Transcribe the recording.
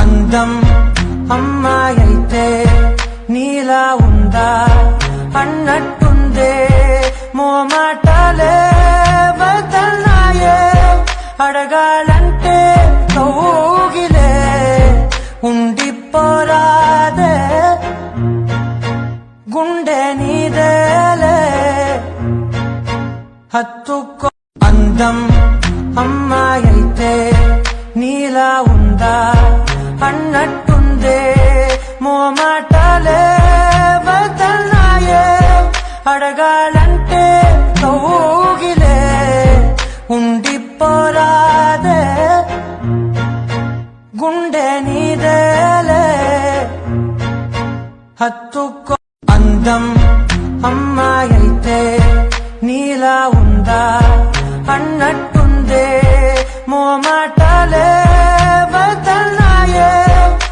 అందం అమ్మాయైతే నీలా ఉందా అన్నట్టుందే మోమాటాలే వదల్నాయే అడగాలంటే కౌగిలే ఉండిపోరాదే గుండె నీదేలే హత్తుకో అందం అమ్మాయైతే నీలా ఉందా అన్నట్టుందే మోమాటాలే వదల్నాయే అడగాలంటే కౌగిలే ఉండిపోరాదే గుండె నీదేలే హత్తుకో అందం అమ్మాయైతే నీలా ఉందా అన్నట్టుందే మోమాటాలే